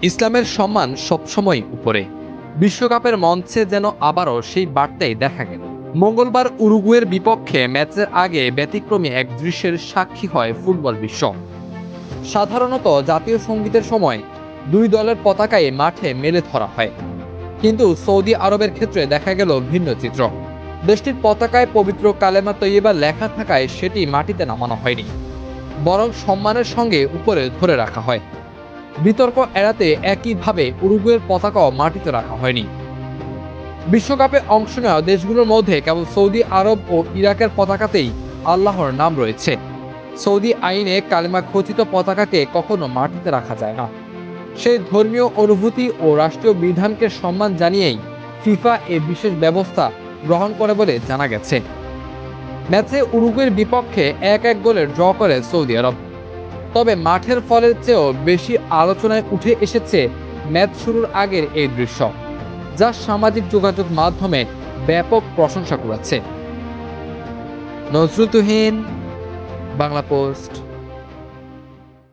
ইসলামের সম্মান সবসময় উপরে। বিশ্বকাপের মঞ্চে যেন আবারও সেই বার্তাই দেখা গেল। মঙ্গলবার উরুগুয়ের বিপক্ষে ম্যাচের আগে ব্যতিক্রমী এক দৃশ্যের সাক্ষী হয় ফুটবল বিশ্ব। সাধারণত জাতীয় সঙ্গীতের সময় দুই দলের পতাকাই মাঠে মেলে ধরা হয়, কিন্তু সৌদি আরবের ক্ষেত্রে দেখা গেল ভিন্ন চিত্র। দেশটির পতাকায় পবিত্র কালেমা তৈয়বা লেখা থাকায় সেটি মাটিতে নামানো হয়নি, বরং সম্মানের সঙ্গে উপরে ধরে রাখা হয়। বিতর্ক এড়াতে একইভাবে উরুগুয়ের পতাকাও মাটিতে রাখা হয়নি। বিশ্বকাপে অংশ নেওয়া দেশগুলোর মধ্যে কেবল সৌদি আরব ও ইরাকের পতাকাতেই আল্লাহর নাম রয়েছে। সৌদি আইনে কালেমা খচিত পতাকাকে কখনো মাটিতে রাখা যায় না। সেই ধর্মীয় অনুভূতি ও রাষ্ট্রীয় বিধানকে সম্মান জানিয়েই ফিফা এ বিশেষ ব্যবস্থা গ্রহণ করে বলে জানা গেছে। ম্যাচে উরুগুয়ের বিপক্ষে ১-১ গোলের ড্র করে সৌদি আরব। তবে মাঠের ফলের চেয়েও বেশি আলোচনায় উঠে এসেছে ম্যাচ শুরুর আগের এই দৃশ্য, যা সামাজিক যোগাযোগ মাধ্যমে ব্যাপক প্রশংসা কুড়াচ্ছে। নজরুল তুহিন, বাংলা পোস্ট।